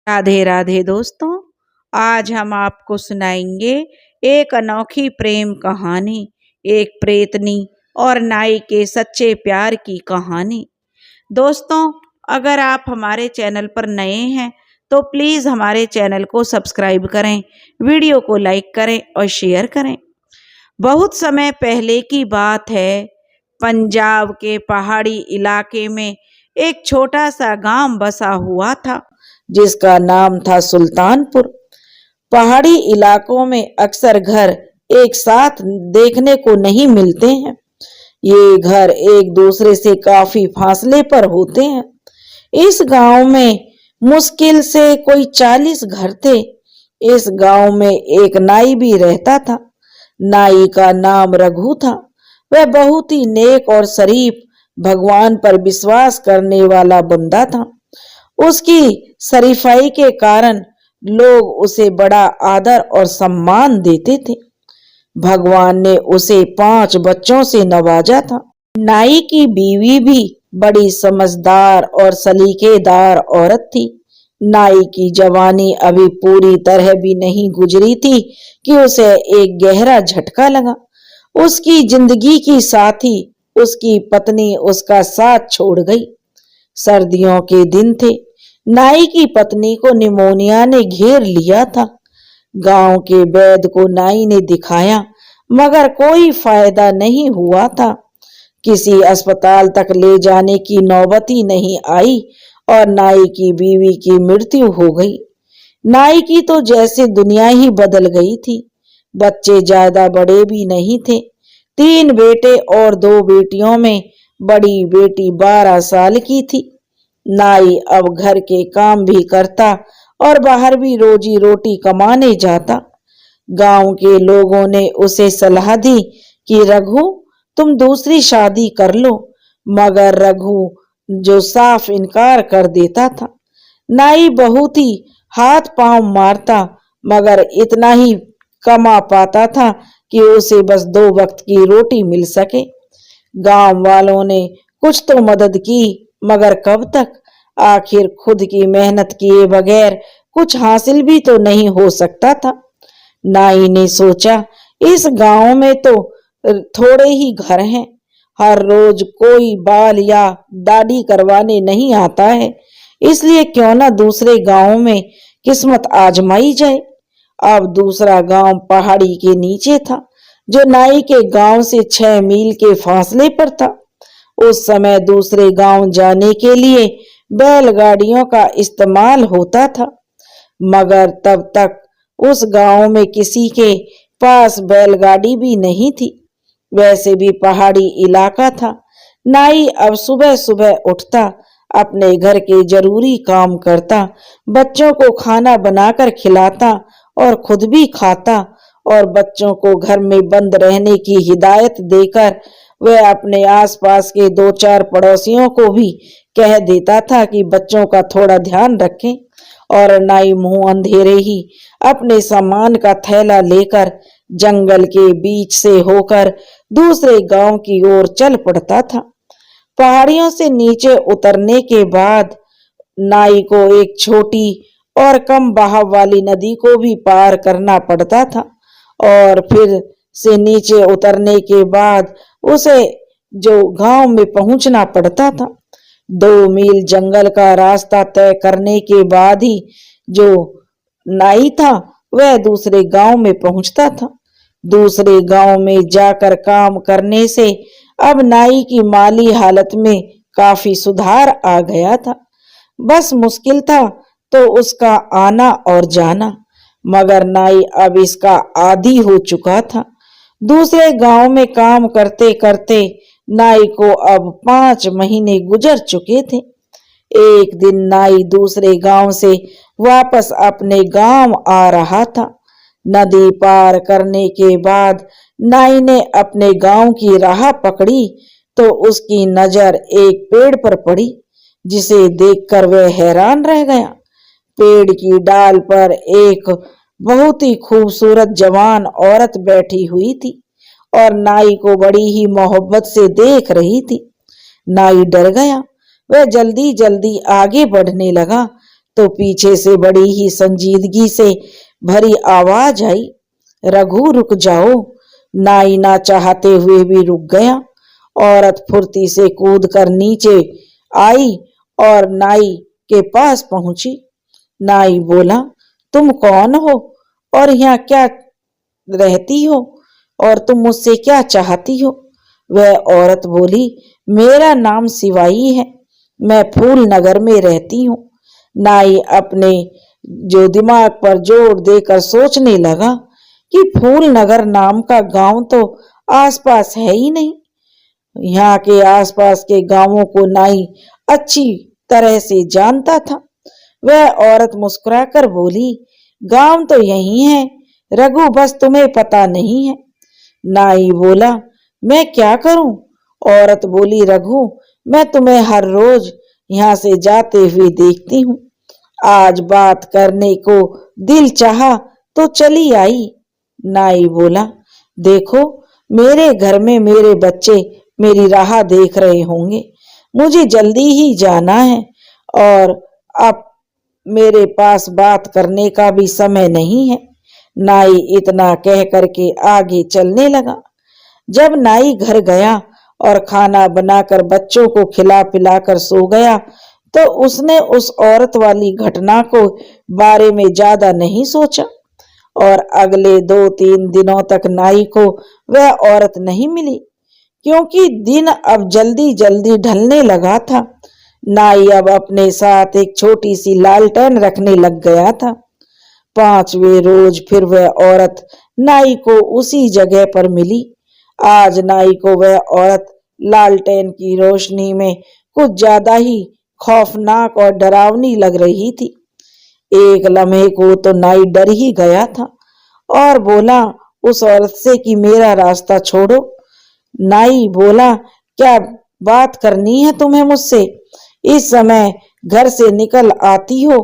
राधे राधे दोस्तों। आज हम आपको सुनाएंगे एक अनोखी प्रेम कहानी, एक प्रेतनी और नाई के सच्चे प्यार की कहानी। दोस्तों, अगर आप हमारे चैनल पर नए हैं तो प्लीज़ हमारे चैनल को सब्सक्राइब करें, वीडियो को लाइक करें और शेयर करें। बहुत समय पहले की बात है। पंजाब के पहाड़ी इलाके में एक छोटा सा गांव बसा हुआ था, जिसका नाम था सुल्तानपुर। पहाड़ी इलाकों में अक्सर घर एक साथ देखने को नहीं मिलते हैं। ये घर एक दूसरे से काफी फासले पर होते हैं। इस गांव में मुश्किल से कोई 40 घर थे। इस गांव में एक नाई भी रहता था। नाई का नाम रघु था। वह बहुत ही नेक और शरीफ, भगवान पर विश्वास करने वाला बंदा था। उसकी शरीफाई के कारण लोग उसे बड़ा आदर और सम्मान देते थे। भगवान ने उसे 5 बच्चों से नवाजा था। नाई की बीवी भी बड़ी समझदार और सलीकेदार औरत थी। नाई की जवानी अभी पूरी तरह भी नहीं गुजरी थी कि उसे एक गहरा झटका लगा। उसकी जिंदगी की साथी, उसकी पत्नी उसका साथ छोड़ गई। सर्दियों के दिन थे। नाई की पत्नी को निमोनिया ने घेर लिया था। गांव के वैद्य को नाई ने दिखाया, मगर कोई फायदा नहीं हुआ था। किसी अस्पताल तक ले जाने की नौबत ही नहीं आई और नाई की बीवी की मृत्यु हो गई। नाई की तो जैसे दुनिया ही बदल गई थी। बच्चे ज्यादा बड़े भी नहीं थे। 3 बेटे और 2 बेटियों में बड़ी बेटी 12 साल की थी। नाई अब घर के काम भी करता और बाहर भी रोजी रोटी कमाने जाता। गांव के लोगों ने उसे सलाह दी कि रघु, तुम दूसरी शादी कर लो, मगर रघु जो साफ इनकार कर देता था। नाई बहुत ही हाथ पांव मारता, मगर इतना ही कमा पाता था कि उसे बस 2 वक्त की रोटी मिल सके। गांव वालों ने कुछ तो मदद की, मगर कब तक? आखिर खुद की मेहनत किए बगैर कुछ हासिल भी तो नहीं हो सकता था। नाई ने सोचा, इस गांव में तो थोड़े ही घर हैं। हर रोज कोई बाल या दाढ़ी करवाने नहीं आता है, इसलिए क्यों ना दूसरे गांव में किस्मत आजमाई जाए। अब दूसरा गांव पहाड़ी के नीचे था, जो नाई के गांव से 6 मील के फासले पर था। उस समय दूसरे गांव जाने के लिए बैलगाड़ियों का इस्तेमाल होता था, मगर तब तक उस गांव में किसी के पास बैलगाड़ी भी नहीं थी। वैसे भी पहाड़ी इलाका था। नाई अब सुबह सुबह उठता, अपने घर के जरूरी काम करता, बच्चों को खाना बनाकर खिलाता और खुद भी खाता, और बच्चों को घर में बंद रहने की हिदायत देकर वह अपने आसपास के 2-4 पड़ोसियों को भी कह देता था कि बच्चों का थोड़ा ध्यान रखें। और नाई मुंह अंधेरे ही अपने सामान का थैला लेकर जंगल के बीच से होकर दूसरे गांव की ओर चल पड़ता था। पहाड़ियों से नीचे उतरने के बाद नाई को एक छोटी और कम बहाव वाली नदी को भी पार करना पड़ता था, और फिर से नीचे उतरने के बाद उसे जो गांव में पहुंचना पड़ता था। 2 मील जंगल का रास्ता तय करने के बाद ही जो नाई था वह दूसरे गांव में पहुंचता था। दूसरे गांव में जाकर काम करने से अब नाई की माली हालत में काफी सुधार आ गया था। बस मुश्किल था तो उसका आना और जाना, मगर नाई अब इसका आदी हो चुका था। दूसरे गांव में काम करते करते नाई को अब 5 महीने गुजर चुके थे। एक दिन नाई दूसरे गांव से वापस अपने गांव आ रहा था। नदी पार करने के बाद नाई ने अपने गांव की राह पकड़ी तो उसकी नजर एक पेड़ पर पड़ी, जिसे देखकर वह हैरान रह गया। पेड़ की डाल पर एक बहुत ही खूबसूरत जवान औरत बैठी हुई थी और नाई को बड़ी ही मोहब्बत से देख रही थी। नाई डर गया। वह जल्दी जल्दी आगे बढ़ने लगा, तो पीछे से बड़ी ही संजीदगी से भरी आवाज आई, रघु रुक जाओ। नाई ना चाहते हुए भी रुक गया। औरत फुर्ती से कूद कर नीचे आई और नाई के पास पहुंची। नाई बोला, तुम कौन हो और यहाँ क्या रहती हो और तुम मुझसे क्या चाहती हो? वह औरत बोली, मेरा नाम सिवाई है, मैं फूल नगर में रहती हूँ। नाई अपने जो दिमाग पर जोर देकर सोचने लगा कि फूल नगर नाम का गांव तो आसपास है ही नहीं। यहाँ के आसपास के गांवों को नाई अच्छी तरह से जानता था। वह औरत मुस्कुराकर बोली, गांव तो यही है रघु, बस तुम्हें पता नहीं है। नाई बोला, मैं क्या करूं? औरत बोली, रघु, मैं तुम्हें हर रोज यहाँ से जाते हुए देखती हूँ। आज बात करने को दिल चाहा तो चली आई। नाई बोला, देखो मेरे घर में मेरे बच्चे मेरी राह देख रहे होंगे, मुझे जल्दी ही जाना है और अब मेरे पास बात करने का भी समय नहीं है। नाई इतना कह करके आगे चलने लगा। जब नाई घर गया और खाना बनाकर बच्चों को खिला पिलाकर सो गया तो उसने उस औरत वाली घटना को बारे में ज्यादा नहीं सोचा और अगले 2-3 दिनों तक नाई को वह औरत नहीं मिली, क्योंकि दिन अब जल्दी जल्दी ढलने लगा था। नाई अब अपने साथ एक छोटी सी लालटेन रखने लग गया था। 5वें रोज फिर वह औरत नाई को उसी जगह पर मिली। आज नाई को वह औरत लालटेन की रोशनी में कुछ ज्यादा ही खौफनाक और डरावनी लग रही थी। एक लम्हे को तो नाई डर ही गया था और बोला उस औरत से कि मेरा रास्ता छोड़ो। नाई बोला, क्या बात करनी है तुम्हें मुझसे? इस समय घर से निकल आती हो,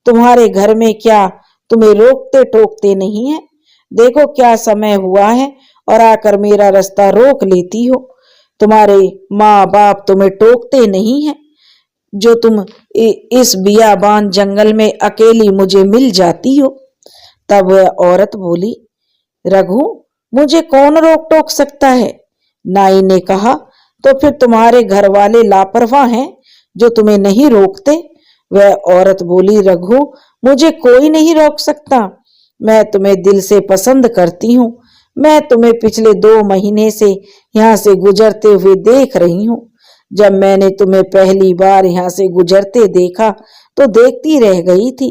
तुम्हारे घर में क्या तुम्हें रोकते टोकते नहीं है? देखो क्या समय हुआ है और आकर मेरा रास्ता रोक लेती हो। तुम्हारे माँ बाप तुम्हें टोकते नहीं है जो तुम इस बियाबान जंगल में अकेली मुझे मिल जाती हो। तब वह औरत बोली, रघु, मुझे कौन रोक टोक सकता है? नाई ने कहा, तो फिर तुम्हारे घर वाले लापरवाह हैं जो तुम्हें नहीं रोकते। वह औरत बोली, रघु, मुझे कोई नहीं रोक सकता, मैं तुम्हें दिल से पसंद करती हूँ। मैं तुम्हें पिछले 2 महीने से यहाँ से गुजरते हुए देख रही हूँ। जब मैंने तुम्हें पहली बार यहाँ से गुजरते देखा तो देखती रह गई थी।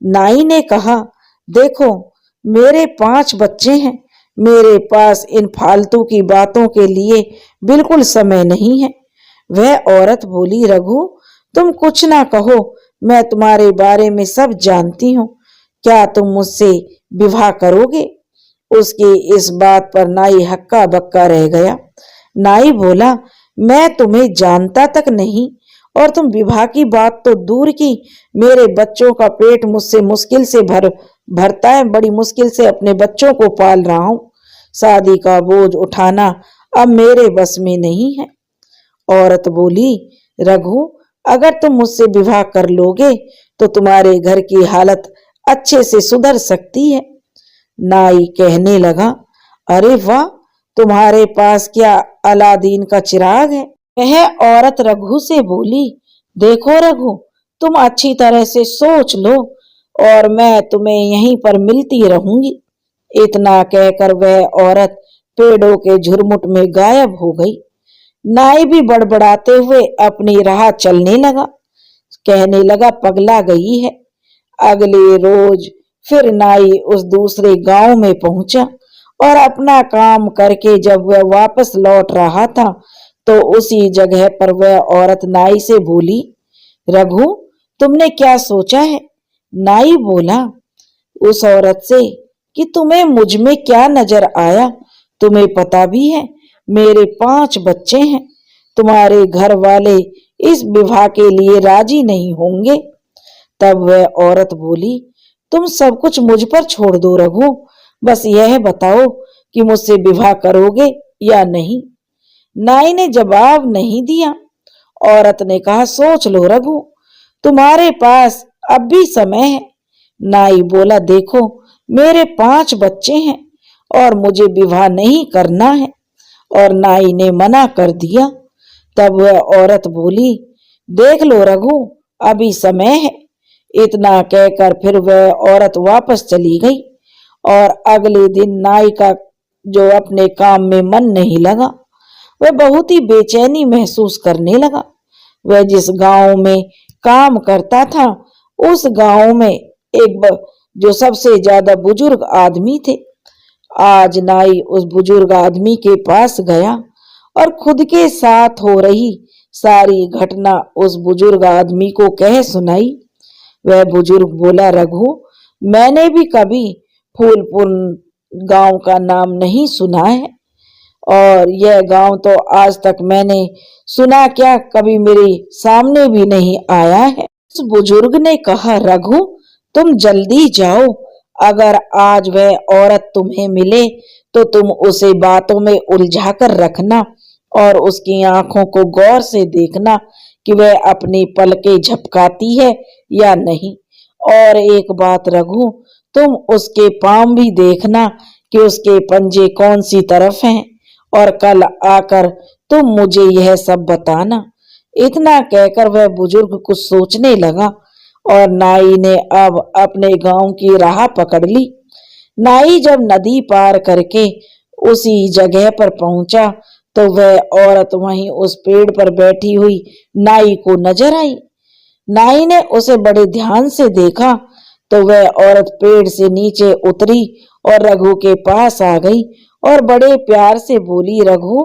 नाई ने कहा, देखो मेरे 5 बच्चे हैं, मेरे पास इन फालतू की बातों के लिए बिल्कुल समय नहीं है। वह औरत बोली, रघु, तुम कुछ ना कहो, मैं तुम्हारे बारे में सब जानती हूँ, क्या तुम मुझसे विवाह करोगे? उसकी इस बात पर नाई हक्का बक्का रह गया। नाई बोला, मैं तुम्हें जानता तक नहीं और तुम विवाह की बात तो दूर की, मेरे बच्चों का पेट मुझसे मुश्किल से भरता है, बड़ी मुश्किल से अपने बच्चों को पाल रहा हूँ। शादी का बोझ उठाना अब मेरे बस में नहीं है। औरत बोली, रघु, अगर तुम मुझसे विवाह कर लोगे तो तुम्हारे घर की हालत अच्छे से सुधर सकती है। नाई कहने लगा, अरे वाह, तुम्हारे पास क्या अलादीन का चिराग है? वह औरत रघु से बोली, देखो रघु, तुम अच्छी तरह से सोच लो और मैं तुम्हें यहीं पर मिलती रहूंगी। इतना कहकर वह औरत पेड़ों के झुरमुट में गायब हो गई। नाई भी बड़बड़ाते हुए अपनी राह चलने लगा, कहने लगा, पगला गई है। अगले रोज फिर नाई उस दूसरे गांव में पहुंचा और अपना काम करके जब वह वापस लौट रहा था तो उसी जगह पर वह औरत नाई से बोली, रघु, तुमने क्या सोचा है? नाई बोला उस औरत से कि तुम्हें मुझ में क्या नजर आया? तुम्हें पता भी है मेरे 5 बच्चे हैं, तुम्हारे घर वाले इस विवाह के लिए राजी नहीं होंगे। तब वह औरत बोली, तुम सब कुछ मुझ पर छोड़ दो रघु, बस यह बताओ कि मुझसे विवाह करोगे या नहीं। नाई ने जवाब नहीं दिया। औरत ने कहा, सोच लो रघु, तुम्हारे पास अब भी समय है। नाई बोला, देखो मेरे 5 बच्चे हैं और मुझे विवाह नहीं करना है। और नाई ने मना कर दिया। तब वह औरत बोली, देख लो रघु, अभी समय है। इतना कहकर फिर वह औरत वापस चली गई। और अगले दिन नाई का जो अपने काम में मन नहीं लगा, वह बहुत ही बेचैनी महसूस करने लगा। वह जिस गांव में काम करता था, उस गांव में जो सबसे ज्यादा बुजुर्ग आदमी थे। आज नाई उस बुजुर्ग आदमी के पास गया और खुद के साथ हो रही सारी घटना उस बुजुर्ग आदमी को कह सुनाई। वह बुजुर्ग बोला, रघु, मैंने भी कभी फूलपुर गांव का नाम नहीं सुना है, और यह गांव तो आज तक मैंने सुना क्या, कभी मेरे सामने भी नहीं आया है। उस बुजुर्ग ने कहा, रघु, तुम जल्दी जाओ। अगर आज वह औरत तुम्हें मिले तो तुम उसे बातों में उलझा कर रखना और उसकी आंखों को गौर से देखना कि वह अपनी पलकें झपकाती है या नहीं। और एक बात रघु, तुम उसके पांव भी देखना कि उसके पंजे कौन सी तरफ हैं, और कल आकर तुम मुझे यह सब बताना। इतना कहकर वह बुजुर्ग कुछ सोचने लगा और नाई ने अब अपने गांव की राह पकड़ ली। नाई जब नदी पार करके उसी जगह पर पहुंचा तो वह औरत वहीं उस पेड़ पर बैठी हुई नाई को नजर आई। नाई ने उसे बड़े ध्यान से देखा तो वह औरत पेड़ से नीचे उतरी और रघु के पास आ गई और बड़े प्यार से बोली, रघु,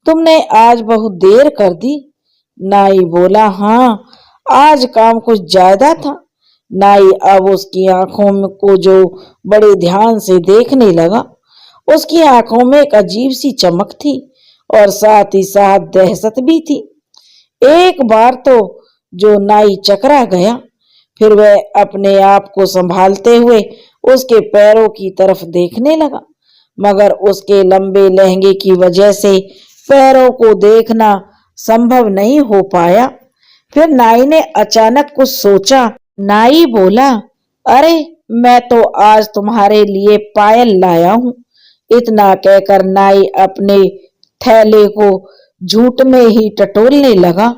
तुमने आज बहुत देर कर दी। नाई बोला, हाँ, आज काम कुछ ज्यादा था। नाई अब उसकी आंखों को जो बड़े ध्यान से देखने लगा। उसकी आंखों में एक अजीब सी चमक थी और साथ ही साथ दहशत भी थी। एक बार तो जो नाई चकरा गया, फिर वह अपने आप को संभालते हुए उसके पैरों की तरफ देखने लगा, मगर उसके लंबे लहंगे की वजह से पैरों को देखना संभव नहीं हो पाया। फिर नाई ने अचानक कुछ सोचा। नाई बोला, अरे, मैं तो आज तुम्हारे लिए पायल लाया हूं। इतना कहकर नाई अपने थैले को झूठ में ही टटोलने लगा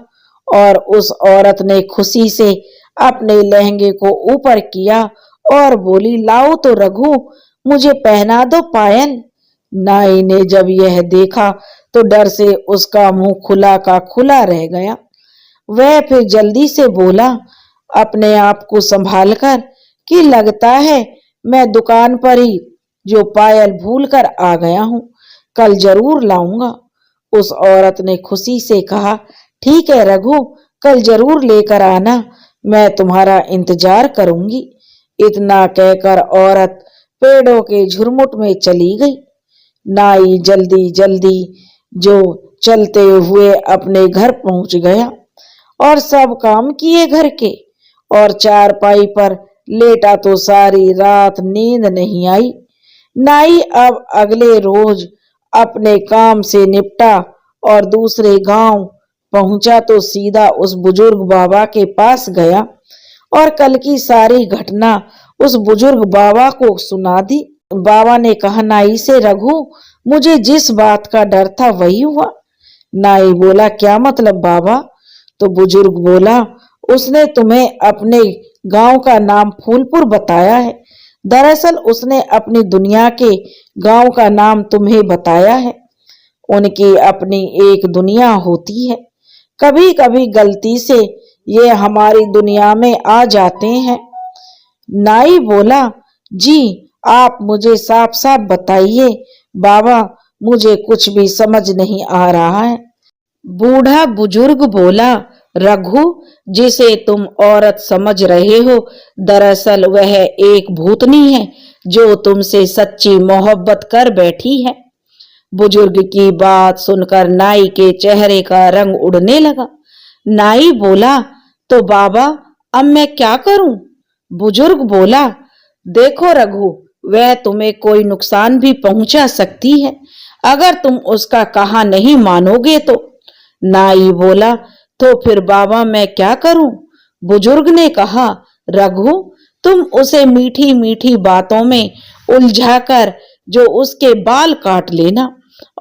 और उस औरत ने खुशी से अपने लहंगे को ऊपर किया और बोली, लाओ तो रघु, मुझे पहना दो पायल। नाई ने जब यह देखा तो डर से उसका मुंह खुला का खुला रह गया। वह फिर जल्दी से बोला, अपने आप को संभालकर, कि लगता है मैं दुकान पर ही जो पायल भूल कर आ गया हूं, कल जरूर लाऊंगा। उस औरत ने खुशी से कहा, ठीक है रघु, कल जरूर लेकर आना, मैं तुम्हारा इंतजार करूंगी। इतना कहकर औरत पेड़ों के झुरमुट में चली गई। नाई जल्दी जल्दी जो चलते हुए अपने घर पहुंच गया और सब काम किए घर के, और चारपाई पर लेटा तो सारी रात नींद नहीं आई। नाई अब अगले रोज अपने काम से निपटा और दूसरे गांव पहुंचा तो सीधा उस बुजुर्ग बाबा के पास गया और कल की सारी घटना उस बुजुर्ग बाबा को सुना दी। बाबा ने कहा नाई से, रघु, मुझे जिस बात का डर था वही हुआ। नाई बोला, क्या मतलब बाबा? तो बुजुर्ग बोला, उसने तुम्हें अपने गांव का नाम फूलपुर बताया है। दरअसल उसने अपनी दुनिया के गांव का नाम तुम्हें बताया है। उनकी अपनी एक दुनिया होती है। कभी कभी गलती से ये हमारी दुनिया में आ जाते हैं। नाई बोला, जी, आप मुझे साफ साफ बताइए बाबा, मुझे कुछ भी समझ नहीं आ रहा है। बूढ़ा बुजुर्ग बोला, रघु, जिसे तुम औरत समझ रहे हो, दरअसल वह एक भूतनी है जो तुमसे सच्ची मोहब्बत कर बैठी है। बुजुर्ग की बात सुनकर नाई के चेहरे का रंग उड़ने लगा। नाई बोला, तो बाबा, अब मैं क्या करूं? बुजुर्ग बोला, देखो रघु, वह तुम्हें कोई नुकसान भी पहुंचा सकती है अगर तुम उसका कहा नहीं मानोगे तो। नाई बोला, तो फिर बाबा मैं क्या करूं? बुजुर्ग ने कहा, रघु, तुम उसे मीठी मीठी बातों में उलझाकर जो उसके बाल काट लेना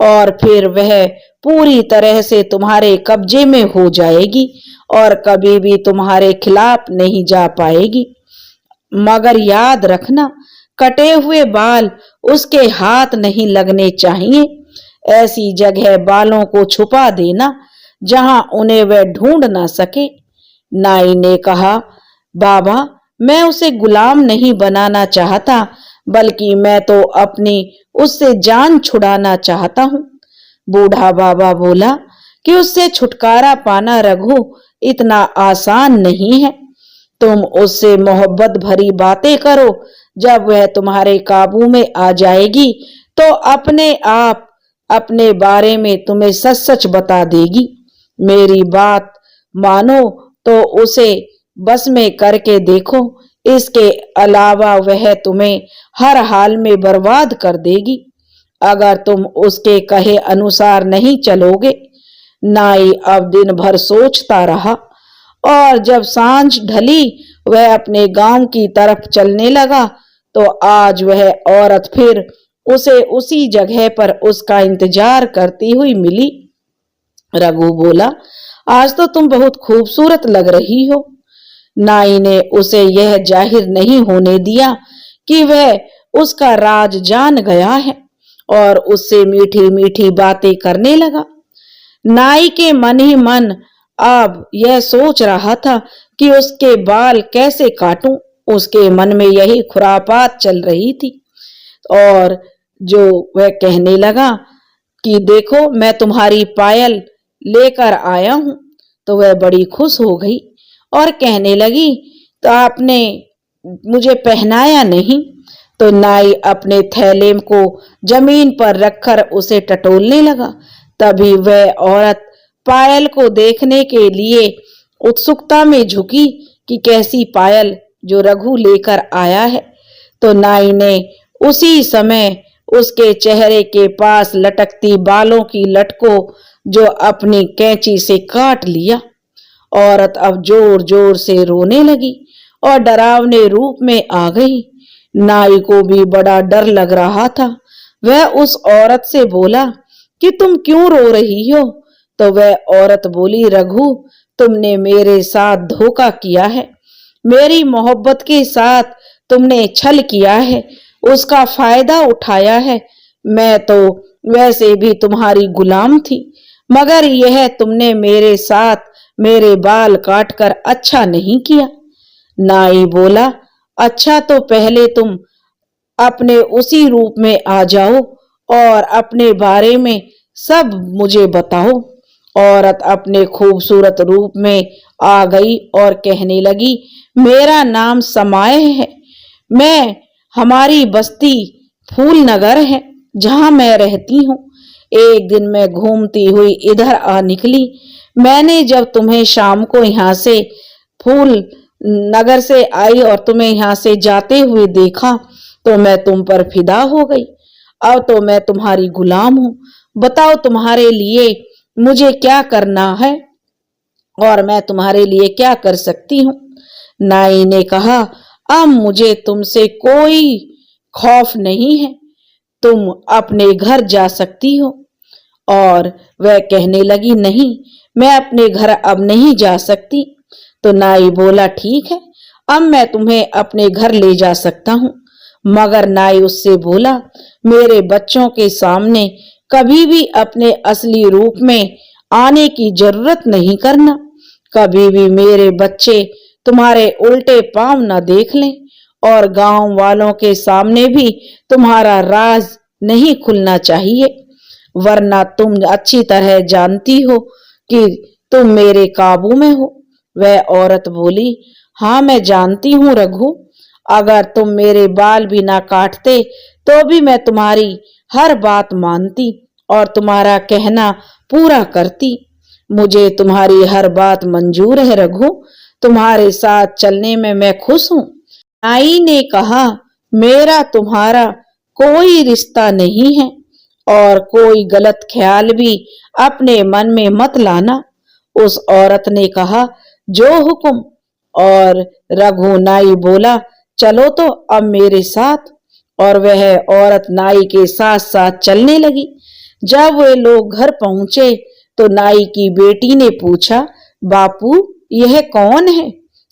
और फिर वह पूरी तरह से तुम्हारे कब्जे में हो जाएगी और कभी भी तुम्हारे खिलाफ नहीं जा पाएगी। मगर याद रखना, कटे हुए बाल उसके हाथ नहीं लगने चाहिए। ऐसी जगह बालों को छुपा देना जहां उन्हें वह ढूंढ ना सके। नाई ने कहा, बाबा, मैं उसे गुलाम नहीं बनाना चाहता, बल्कि मैं तो अपनी उससे जान छुड़ाना चाहता हूँ। बूढ़ा बाबा बोला कि उससे छुटकारा पाना रघु इतना आसान नहीं है। तुम उससे मोहब्बत भरी बातें करो, जब वह तुम्हारे काबू में आ जाएगी तो अपने आप अपने बारे में तुम्हें सच सच बता देगी। मेरी बात मानो तो उसे बस में करके देखो, इसके अलावा वह तुम्हें हर हाल में बर्बाद कर देगी अगर तुम उसके कहे अनुसार नहीं चलोगे। नाई अब दिन भर सोचता रहा और जब सांझ ढली वह अपने गांव की तरफ चलने लगा तो आज वह औरत फिर उसे उसी जगह पर उसका इंतजार करती हुई मिली। रघु बोला, आज तो तुम बहुत खूबसूरत लग रही हो। नाई ने उसे यह जाहिर नहीं होने दिया कि वह उसका राज जान गया है और उससे मीठी मीठी बातें करने लगा। नाई के मन ही मन अब यह सोच रहा था कि उसके बाल कैसे काटूं। उसके मन में यही खुरापात चल रही थी और जो वह कहने लगा कि देखो, मैं तुम्हारी पायल लेकर आया हूं, तो वह बड़ी खुश हो गई और कहने लगी, तो आपने मुझे पहनाया नहीं। तो नाई अपने थैले को जमीन पर रखकर उसे टटोलने लगा। तभी वह औरत पायल को देखने के लिए उत्सुकता में झुकी कि कैसी पायल जो रघु लेकर आया है। तो नाई ने उसी समय उसके चेहरे के पास लटकती बालों की लट को जो अपनी कैंची से काट लिया। औरत अब जोर जोर से रोने लगी और डरावने रूप में आ गई। नाई को भी बड़ा डर लग रहा था। वह उस औरत से बोला कि तुम क्यों रो रही हो? तो वह औरत बोली, रघु, तुमने मेरे साथ धोखा किया है, मेरी मोहब्बत के साथ तुमने छल किया है, उसका फायदा उठाया है। मैं तो वैसे भी तुम्हारी गुलाम थी, मगर यह तुमने मेरे साथ मेरे बाल काटकर अच्छा नहीं किया। नाई बोला, अच्छा तो पहले तुम अपने उसी रूप में आ जाओ और अपने बारे में सब मुझे बताओ। औरत अपने खूबसूरत रूप में आ गई और कहने लगी, मेरा नाम समाय है, मैं हमारी बस्ती फूल नगर है जहां मैं रहती हूँ। एक दिन मैं घूमती हुई इधर आ निकली। मैंने जब तुम्हें शाम को यहाँ से फूल नगर से आई और तुम्हें यहाँ से जाते हुए देखा तो मैं तुम पर फिदा हो गई। अब तो मैं तुम्हारी गुलाम हूँ। बताओ तुम्हारे लिए मुझे क्या करना है और मैं तुम्हारे लिए क्या कर सकती हूँ। नाई ने कहा, अब मुझे तुमसे कोई खौफ नहीं है, तुम अपने घर जा सकती हो। और वह कहने लगी, नहीं, मैं अपने घर अब नहीं जा सकती। तो नाई बोला, ठीक है, अब मैं तुम्हें अपने घर ले जा सकता हूँ। मगर नाई उससे बोला, मेरे बच्चों के सामने कभी भी अपने असली रूप में आने की जरूरत नहीं करना। कभी भी मेरे बच्चे तुम्हारे उल्टे पांव न देख लें और गांव वालों के सामने भी तुम्हारा राज नहीं खुलना चाहिए, वरना तुम अच्छी तरह जानती हो कि तुम मेरे काबू में हो। वह औरत बोली, हाँ, मैं जानती हूँ रघु, अगर तुम मेरे बाल भी ना काटते तो भी मैं तुम्हारी हर बात मानती और तुम्हारा कहना पूरा करती। मुझे तुम्हारी हर बात मंजूर है रघु, तुम्हारे साथ चलने में मैं खुश हूँ। नाई ने कहा, मेरा तुम्हारा कोई रिश्ता नहीं है और कोई गलत ख्याल भी अपने मन में मत लाना। उस औरत ने कहा, जो हुक्म, और रघु नाई बोला, चलो तो अब मेरे साथ। और वह औरत नाई के साथ साथ चलने लगी। जब वे लोग घर पहुंचे तो नाई की बेटी ने पूछा, बापू यह कौन है?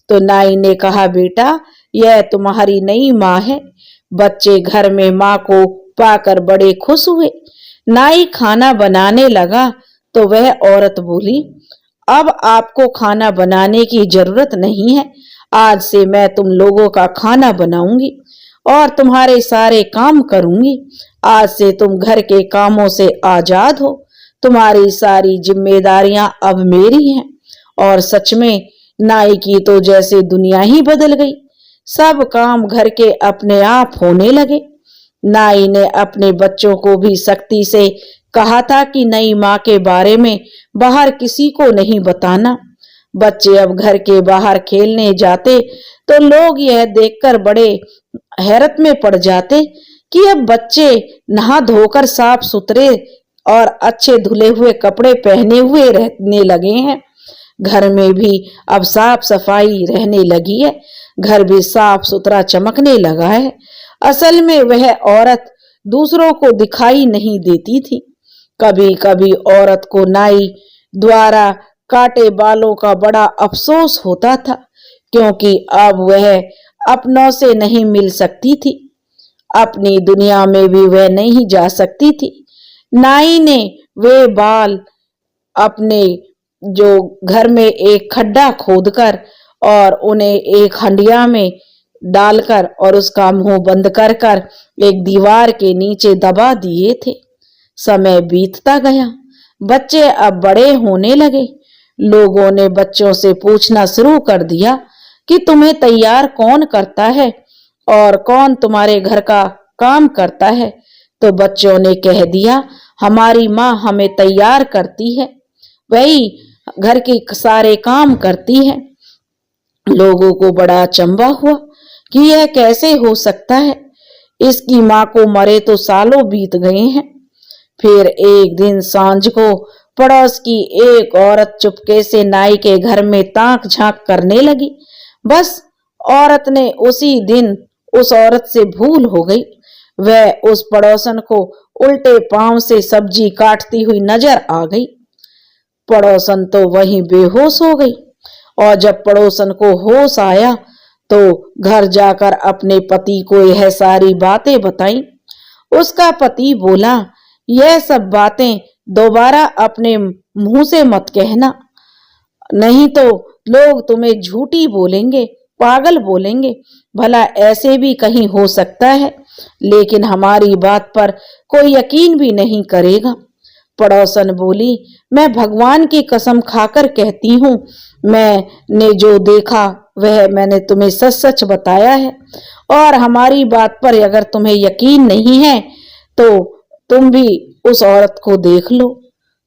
तो नाई ने कहा, बेटा यह तुम्हारी नई माँ है। बच्चे घर में माँ को पाकर बड़े खुश हुए। नाई खाना बनाने लगा तो वह औरत बोली, अब आपको खाना बनाने की जरूरत नहीं है। आज से मैं तुम लोगों का खाना बनाऊंगी और तुम्हारे सारे काम करूंगी। आज से तुम घर के कामों से आजाद हो। तुम्हारी सारी जिम्मेदारियां अब मेरी हैं। और सच में नाई की तो जैसे दुनिया ही बदल गई। सब काम घर के अपने आप होने लगे। नाई ने अपने बच्चों को भी सख्ती से कहा था कि नई माँ के बारे में बाहर किसी को नहीं बताना। बच्चे अब घर के बाहर खेलने जाते तो लोग यह देखकर बड़े हैरत में पड़ जाते कि अब बच्चे नहा धोकर साफ सुथरे और अच्छे धुले हुए कपड़े पहने हुए रहने लगे हैं। घर में भी अब साफ सफाई रहने लगी है। घर भी साफ सुथरा चमकने लगा है। असल में वह औरत दूसरों को दिखाई नहीं देती थी। कभी कभी औरत को नाई द्वारा काटे बालों का बड़ा अफसोस होता था, क्योंकि अब वह अपनों से नहीं मिल सकती थी। अपनी दुनिया में भी वह नहीं जा सकती थी। नाई ने वे बाल अपने जो घर में एक खड्डा खोदकर और उन्हें एक हंडिया में डालकर और उसका मुंह बंद कर कर एक दीवार के नीचे दबा दिए थे। समय बीतता गया। बच्चे अब बड़े होने लगे। लोगों ने बच्चों से पूछना शुरू कर दिया कि तुम्हें तैयार कौन करता है और कौन तुम्हारे घर का काम करता है। तो बच्चों ने कह दिया, हमारी माँ हमें तैयार करती है, वही घर के सारे काम करती है। लोगों को बड़ा अचंभा हुआ कि यह कैसे हो सकता है। इसकी माँ को मरे तो सालों बीत गए हैं। फिर एक दिन सांझ को पड़ोस की एक औरत चुपके से नाई के घर में ताक झांक करने लगी। बस औरत ने उसी दिन उस औरत से भूल हो गई। वह उस पड़ोसन को उल्टे पांव से सब्जी काटती हुई नजर आ गई। पड़ोसन तो वहीं बेहोश हो गई। और जब पड़ोसन को होश आया तो घर जाकर अपने पति को यह सारी बातें बताई। उसका पति बोला, यह सब बातें दोबारा अपने मुंह से मत कहना, नहीं तो लोग तुम्हें झूठी बोलेंगे, पागल बोलेंगे। भला ऐसे भी कहीं हो सकता है, लेकिन हमारी बात पर कोई यकीन भी नहीं करेगा। पड़ोसन बोली, मैं भगवान की कसम खाकर कहती हूँ, मैंने जो देखा वह मैंने तुम्हें सच सच बताया है। और हमारी बात पर अगर तुम्हें यकीन नहीं है तो तुम भी उस औरत को देख लो।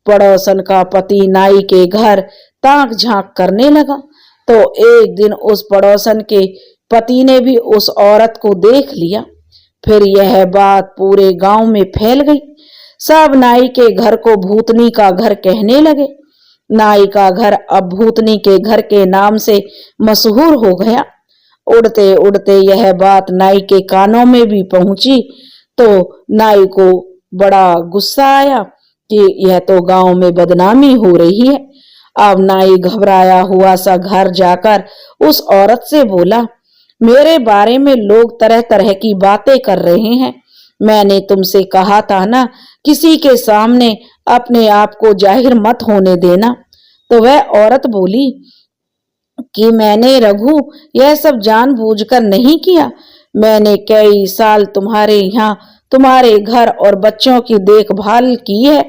पड़ोसन का पति नाई के घर ताक झांक करने लगा तो एक दिन उस पड़ोसन के पति ने भी उस औरत को देख लिया। फिर यह बात पूरे गांव में फैल गई। सब नाई के घर को भूतनी का घर कहने लगे। नाई का घर अब भूतनी के घर के नाम से मशहूर हो गया। उड़ते उड़ते यह बात नाई के कानों में भी पहुंची तो नाई को बड़ा गुस्सा आया कि यह तो गांव में बदनामी हो रही है। अब नाई घबराया हुआ सा घर जाकर उस औरत से बोला, मेरे बारे में लोग तरह तरह की बातें कर रहे हैं। मैंने तुमसे कहा था ना, किसी के सामने अपने आप को जाहिर मत होने देना। तो वह औरत बोली कि मैंने रघु यह सब जानबूझकर नहीं किया। मैंने कई साल तुम्हारे यहाँ तुम्हारे घर और बच्चों की देखभाल की है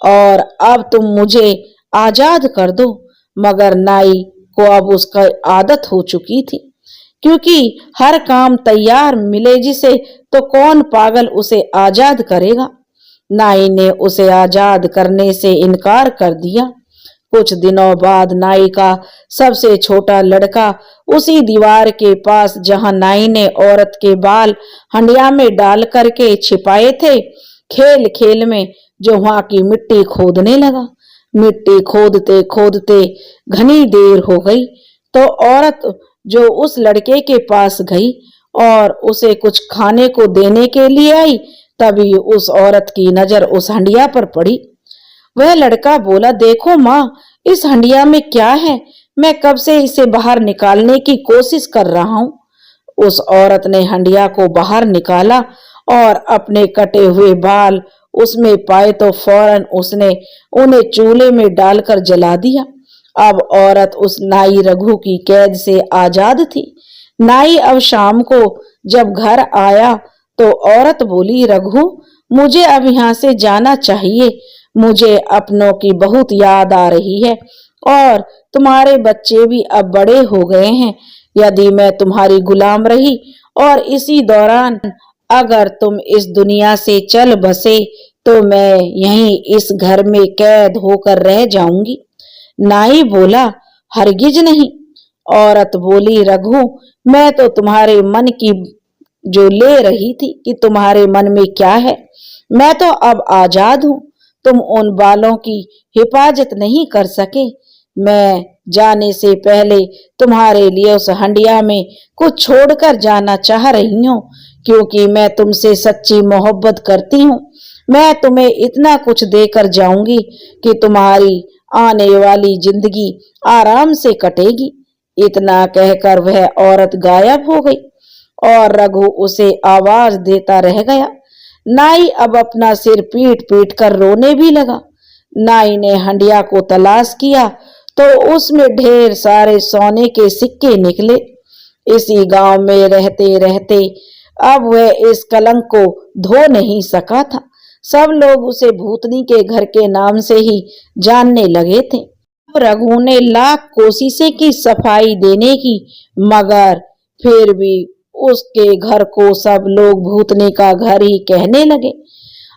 और अब तुम मुझे आजाद कर दो। मगर नाई को अब उसका आदत हो चुकी थी, क्योंकि हर काम तैयार मिले जिसे तो कौन पागल उसे आजाद करेगा। नाई ने उसे आजाद करने से इनकार कर दिया। कुछ दिनों बाद नाई का सबसे छोटा लड़का उसी दीवार के पास जहां नाई ने औरत के बाल हंडिया में डाल करके छिपाए थे, खेल खेल में जो वहां की मिट्टी खोदने लगा। मिट्टी खोदते खोदते घनी देर हो गई। तो औरत जो उस लड़के के पास गई और उसे कुछ खाने को देने के लिए आई, तभी उस औरत की नजर उस हंडिया पर पड़ी। वह लड़का बोला, देखो माँ, इस हंडिया में क्या है? मैं कब से इसे बाहर निकालने की कोशिश कर रहा हूँ। उस औरत ने हंडिया को बाहर निकाला और अपने कटे हुए बाल उसमें पाए तो फौरन उसने उन्हें चूल्हे में डालकर जला दिया। अब औरत उस नाई रघु की कैद से आजाद थी। नाई अब शाम को जब घर आया तो औरत बोली, रघु, मुझे अब यहाँ से जाना चाहिए। मुझे अपनों की बहुत याद आ रही है और तुम्हारे बच्चे भी अब बड़े हो गए हैं। यदि मैं तुम्हारी गुलाम रही और इसी दौरान अगर तुम इस दुनिया से चल बसे तो मैं यहीं इस घर में कैद होकर रह जाऊंगी। नाई बोला, हरगिज नहीं। औरत बोली, रघु, मैं तो तुम्हारे मन की जो ले रही थी कि तुम्हारे मन में क्या है। मैं तो अब आजाद हूं। तुम उन बालों की हिफाजत नहीं कर सके। मैं जाने से पहले तुम्हारे लिए उस हंडिया में कुछ छोड़कर जाना चाह रही हूँ, क्योंकि मैं तुमसे सच्ची मोहब्बत करती हूँ। मैं तुम्हें इतना कुछ देकर जाऊंगी कि तुम्हारी आने वाली जिंदगी आराम से कटेगी। इतना कहकर वह औरत गायब हो गई और रघु उसे आवाज देता रह गया। नाई अब अपना सिर पीट पीट कर रोने भी लगा। नाई ने हंडिया को तलाश किया तो उसमें ढेर सारे सोने के सिक्के निकले। इसी गांव में रहते रहते अब वह इस कलंक को धो नहीं सका था। सब लोग उसे भूतनी के घर के नाम से ही जानने लगे थे। रघु ने लाख कोशिशें की सफाई देने की, मगर फिर भी उसके घर को सब लोग भूतनी का घर ही कहने लगे।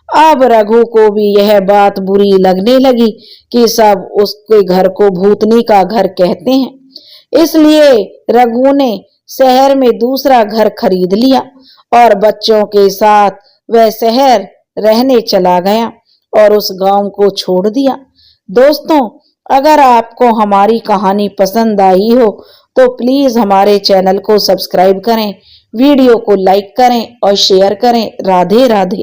अब रघु को भी यह बात बुरी लगने लगी कि सब उसके घर को भूतनी का घर कहते हैं। इसलिए रघु ने शहर में दूसरा घर खरीद लिया और बच्चों के साथ वह शहर रहने चला गया और उस गांव को छोड़ दिया। दोस्तों, अगर आपको हमारी कहानी पसंद आई हो तो प्लीज हमारे चैनल को सब्सक्राइब करें, वीडियो को लाइक करें और शेयर करें। राधे राधे।